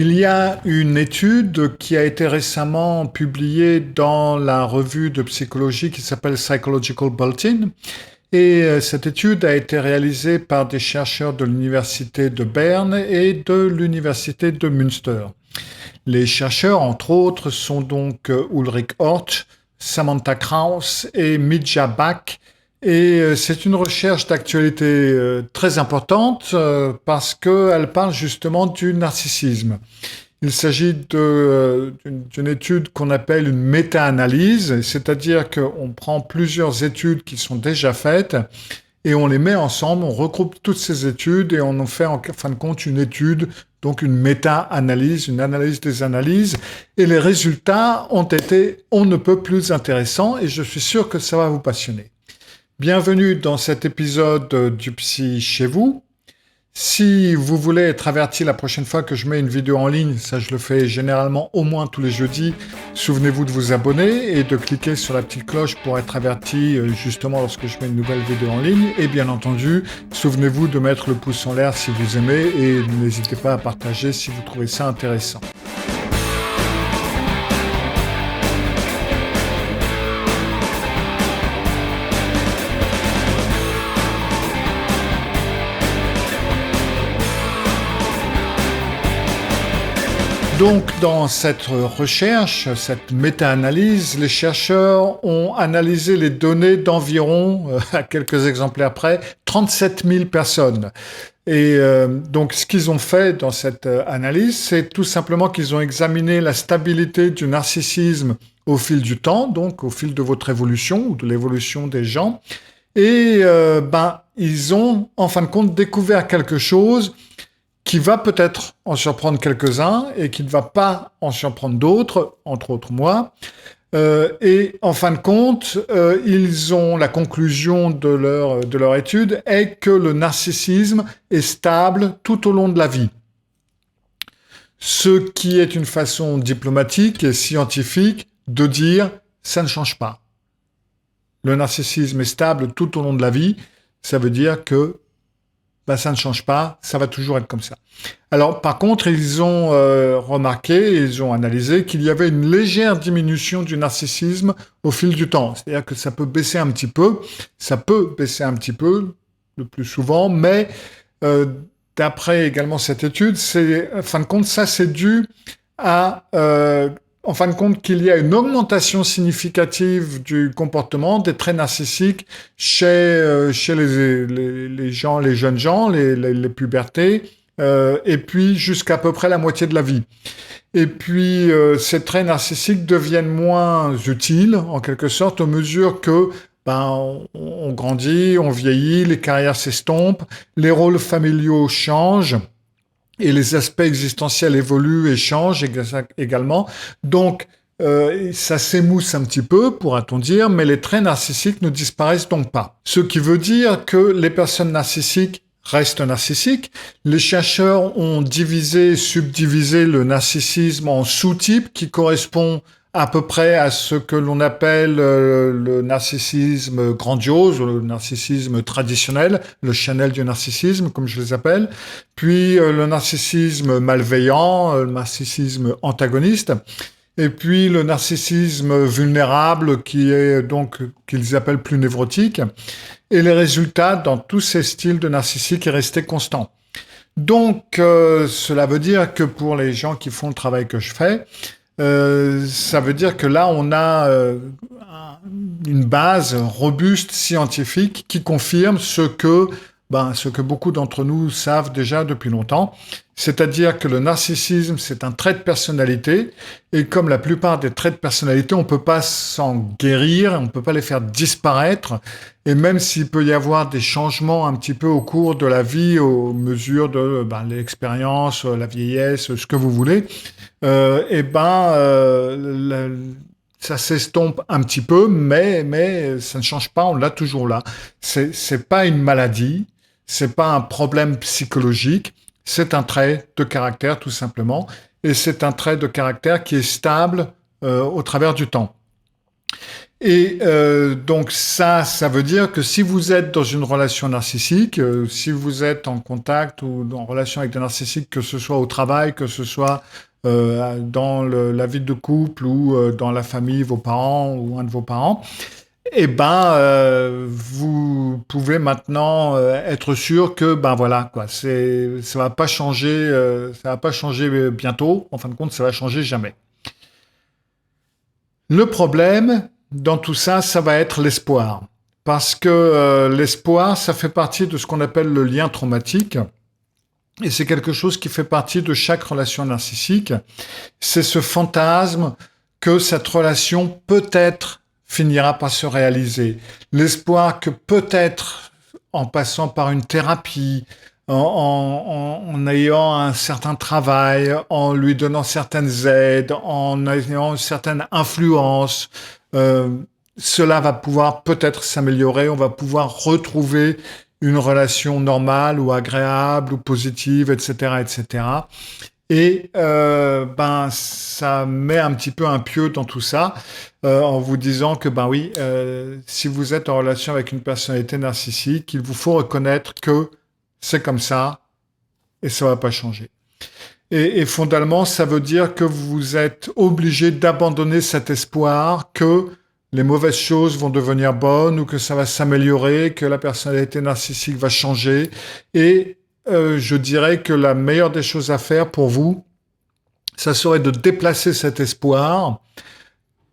Il y a une étude qui a été récemment publiée dans la revue de psychologie qui s'appelle Psychological Bulletin. Et cette étude a été réalisée par des chercheurs de l'université de Berne et de l'université de Münster. Les chercheurs, entre autres, sont donc Ulrich Orth, Samantha Kraus et Mitja Bak. Et c'est une recherche d'actualité très importante parce qu'elle parle justement du narcissisme. Il s'agit d'une étude qu'on appelle une méta-analyse, c'est-à-dire qu'on prend plusieurs études qui sont déjà faites et on les met ensemble, on regroupe toutes ces études et on en fait en fin de compte une étude, donc une méta-analyse, une analyse des analyses. Et les résultats ont été on ne peut plus intéressants et je suis sûr que ça va vous passionner. Bienvenue dans cet épisode du Psy chez vous. Si vous voulez être averti la prochaine fois que je mets une vidéo en ligne, ça je le fais généralement au moins tous les jeudis, souvenez-vous de vous abonner et de cliquer sur la petite cloche pour être averti justement lorsque je mets une nouvelle vidéo en ligne. Et bien entendu, souvenez-vous de mettre le pouce en l'air si vous aimez et n'hésitez pas à partager si vous trouvez ça intéressant. Donc, dans cette recherche, cette méta-analyse, les chercheurs ont analysé les données d'environ, à quelques exemplaires près, 37 000 personnes. Et donc, ce qu'ils ont fait dans cette analyse, c'est tout simplement qu'ils ont examiné la stabilité du narcissisme au fil du temps, donc au fil de votre évolution ou de l'évolution des gens. Et ils ont, en fin de compte, découvert quelque chose qui va peut-être en surprendre quelques-uns et qui ne va pas en surprendre d'autres, entre autres moi. Et en fin de compte, la conclusion de leur étude est que le narcissisme est stable tout au long de la vie. Ce qui est une façon diplomatique et scientifique de dire ça ne change pas. Le narcissisme est stable tout au long de la vie, ça veut dire que ça ne change pas, ça va toujours être comme ça. Alors, par contre, ils ont remarqué, ils ont analysé qu'il y avait une légère diminution du narcissisme au fil du temps. C'est-à-dire que ça peut baisser un petit peu, le plus souvent, mais d'après également cette étude, en fin de compte, ça c'est dû à en fin de compte, qu'il y a une augmentation significative du comportement des traits narcissiques chez les jeunes gens, les pubertés, et puis jusqu'à peu près la moitié de la vie. Et puis, ces traits narcissiques deviennent moins utiles, en quelque sorte, au mesure que on grandit, on vieillit, les carrières s'estompent, les rôles familiaux changent, et les aspects existentiels évoluent et changent également. Donc, ça s'émousse un petit peu, pourra-t-on dire, mais les traits narcissiques ne disparaissent donc pas. Ce qui veut dire que les personnes narcissiques restent narcissiques. Les chercheurs ont subdivisé le narcissisme en sous-types qui correspondent à peu près à ce que l'on appelle le narcissisme grandiose, le narcissisme traditionnel, le Chanel du narcissisme, comme je les appelle, puis le narcissisme malveillant, le narcissisme antagoniste, et puis le narcissisme vulnérable qui est donc qu'ils appellent plus névrotique. Et les résultats dans tous ces styles de narcissique est resté constant. Donc, cela veut dire que pour les gens qui font le travail que je fais, ça veut dire que là, on a une base robuste scientifique qui confirme ce que beaucoup d'entre nous savent déjà depuis longtemps, c'est-à-dire que le narcissisme, c'est un trait de personnalité, et comme la plupart des traits de personnalité, on ne peut pas s'en guérir, on ne peut pas les faire disparaître, et même s'il peut y avoir des changements un petit peu au cours de la vie, aux mesures de l'expérience, la vieillesse, ce que vous voulez, ça s'estompe un petit peu, mais ça ne change pas, on l'a toujours là. C'est pas une maladie, c'est pas un problème psychologique, c'est un trait de caractère tout simplement, et c'est un trait de caractère qui est stable au travers du temps. Et donc ça veut dire que si vous êtes dans une relation narcissique, si vous êtes en contact ou en relation avec des narcissiques, que ce soit au travail, que ce soit dans la vie de couple ou dans la famille, vos parents ou un de vos parents, eh ben, vous pouvez maintenant être sûr que ben voilà quoi, ça va pas changer bientôt. En fin de compte, ça va changer jamais. Le problème dans tout ça, ça va être l'espoir. Parce que l'espoir, ça fait partie de ce qu'on appelle le lien traumatique. Et c'est quelque chose qui fait partie de chaque relation narcissique. C'est ce fantasme que cette relation peut-être finira par se réaliser. L'espoir que peut-être, en passant par une thérapie, en ayant un certain travail, en lui donnant certaines aides, en ayant une certaine influence, euh, cela va pouvoir peut-être s'améliorer, on va pouvoir retrouver une relation normale ou agréable ou positive, etc., etc. Et ben ça met un petit peu un pieu dans tout ça en vous disant que ben oui, si vous êtes en relation avec une personnalité narcissique, il vous faut reconnaître que c'est comme ça et ça va pas changer. Et fondamentalement, ça veut dire que vous êtes obligé d'abandonner cet espoir que les mauvaises choses vont devenir bonnes ou que ça va s'améliorer, que la personnalité narcissique va changer. Et je dirais que la meilleure des choses à faire pour vous, ça serait de déplacer cet espoir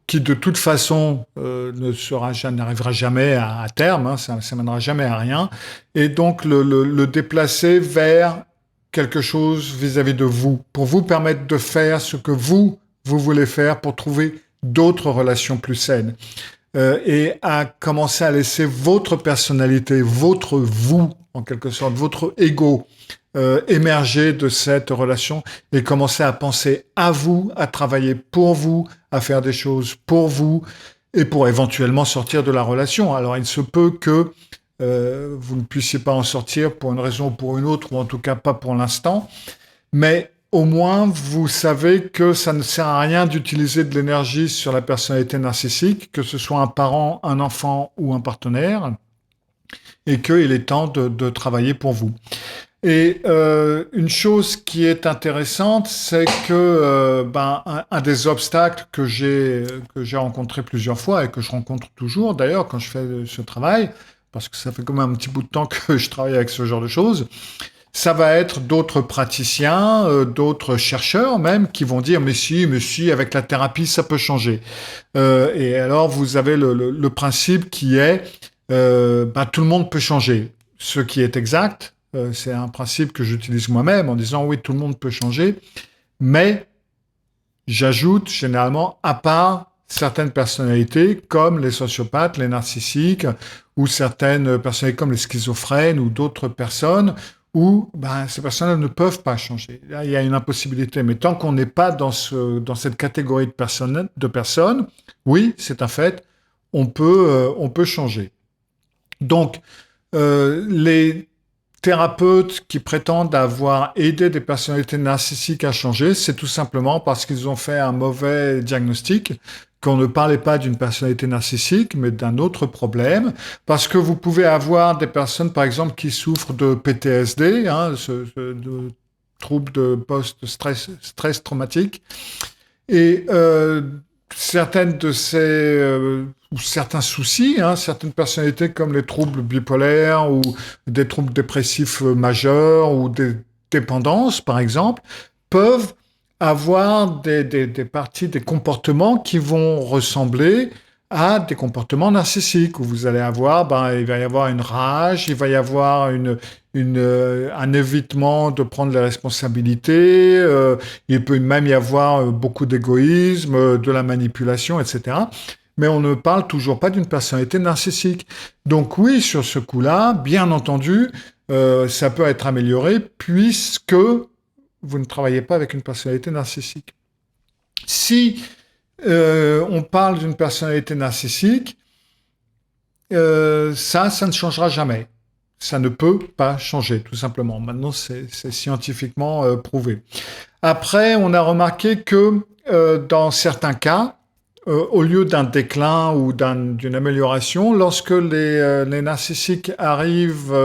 qui de toute façon n'arrivera jamais à terme, hein, ça mènera jamais à rien, et donc le déplacer vers quelque chose vis-à-vis de vous, pour vous permettre de faire ce que vous voulez faire pour trouver d'autres relations plus saines. Et à commencer à laisser votre personnalité, votre vous, en quelque sorte, votre ego, émerger de cette relation et commencer à penser à vous, à travailler pour vous, à faire des choses pour vous et pour éventuellement sortir de la relation. Alors il se peut que vous ne puissiez pas en sortir pour une raison ou pour une autre, ou en tout cas pas pour l'instant, mais au moins vous savez que ça ne sert à rien d'utiliser de l'énergie sur la personnalité narcissique, que ce soit un parent, un enfant ou un partenaire, et qu'il est temps de travailler pour vous. Et une chose qui est intéressante, c'est que un des obstacles que j'ai rencontré plusieurs fois et que je rencontre toujours d'ailleurs quand je fais ce travail, parce que ça fait quand même un petit bout de temps que je travaille avec ce genre de choses, ça va être d'autres praticiens, d'autres chercheurs même, qui vont dire mais si, avec la thérapie ça peut changer. Et alors vous avez le principe qui est tout le monde peut changer, ce qui est exact. C'est un principe que j'utilise moi-même en disant oui, tout le monde peut changer, mais j'ajoute généralement à part certaines personnalités comme les sociopathes, les narcissiques ou certaines personnalités comme les schizophrènes ou d'autres personnes où ces personnes ne peuvent pas changer. Là, il y a une impossibilité. Mais tant qu'on n'est pas dans cette catégorie de personnes, oui, c'est un fait, on peut changer. Donc, les thérapeutes qui prétendent avoir aidé des personnalités narcissiques à changer, c'est tout simplement parce qu'ils ont fait un mauvais diagnostic, qu'on ne parlait pas d'une personnalité narcissique, mais d'un autre problème, parce que vous pouvez avoir des personnes, par exemple, qui souffrent de PTSD, de troubles de post-stress traumatique, et certaines de ou certains soucis, certaines personnalités comme les troubles bipolaires ou des troubles dépressifs majeurs ou des dépendances, par exemple, peuvent avoir des parties, des comportements qui vont ressembler à des comportements narcissiques, où vous allez avoir, il va y avoir une rage, il va y avoir un évitement de prendre les responsabilités, il peut même y avoir beaucoup d'égoïsme, de la manipulation, etc. Mais on ne parle toujours pas d'une personnalité narcissique. Donc oui, sur ce coup-là, bien entendu, ça peut être amélioré puisque vous ne travaillez pas avec une personnalité narcissique. Si on parle d'une personnalité narcissique, ça ne changera jamais. Ça ne peut pas changer, tout simplement. Maintenant, c'est scientifiquement prouvé. Après, on a remarqué que dans certains cas, au lieu d'un déclin ou d'une amélioration, lorsque les narcissiques arrivent,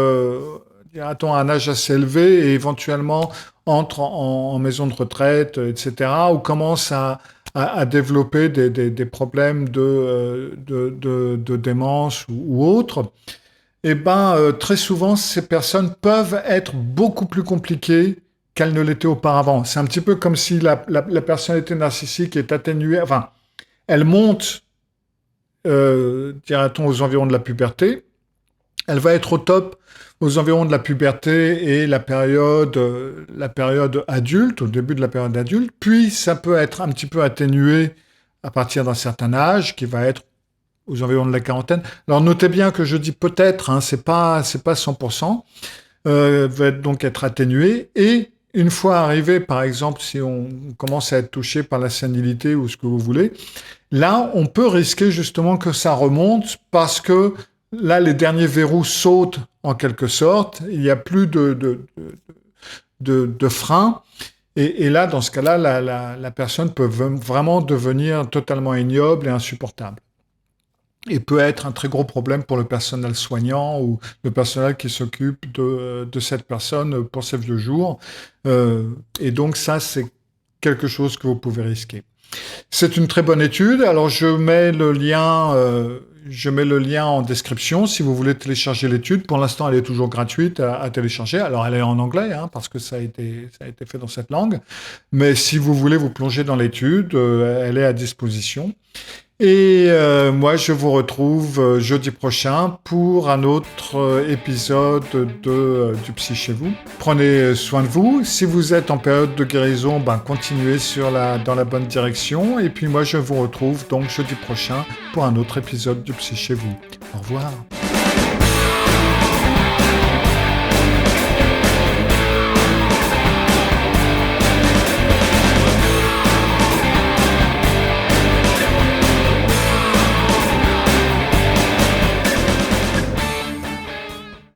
dira-t-on, à un âge assez élevé et éventuellement entrent en maison de retraite, etc., ou commencent à développer des problèmes de démence ou autres, eh ben, très souvent, ces personnes peuvent être beaucoup plus compliquées qu'elles ne l'étaient auparavant. C'est un petit peu comme si la personnalité narcissique est atténuée, enfin, elle monte, dira-t-on, aux environs de la puberté. Elle va être au top aux environs de la puberté et la période adulte, au début de la période adulte. Puis, ça peut être un petit peu atténué à partir d'un certain âge, qui va être aux environs de la quarantaine. Alors, notez bien que je dis peut-être, hein, c'est pas 100%, va donc être atténué. Et une fois arrivé, par exemple, si on commence à être touché par la sénilité ou ce que vous voulez, là, on peut risquer justement que ça remonte parce que là, les derniers verrous sautent en quelque sorte. Il n'y a plus de frein. Et là, dans ce cas-là, la personne peut vraiment devenir totalement ignoble et insupportable. Et peut être un très gros problème pour le personnel soignant ou le personnel qui s'occupe de cette personne pour ses vieux jours. Et donc ça, c'est quelque chose que vous pouvez risquer. C'est une très bonne étude. Alors je mets le lien en description si vous voulez télécharger l'étude. Pour l'instant, elle est toujours gratuite à télécharger. Alors elle est en anglais, hein, parce que ça a été fait dans cette langue. Mais si vous voulez vous plonger dans l'étude, elle est à disposition. Et moi, je vous retrouve jeudi prochain pour un autre épisode du Psy chez vous. Prenez soin de vous. Si vous êtes en période de guérison, continuez dans la bonne direction. Et puis moi, je vous retrouve donc jeudi prochain pour un autre épisode du Psy chez vous. Au revoir.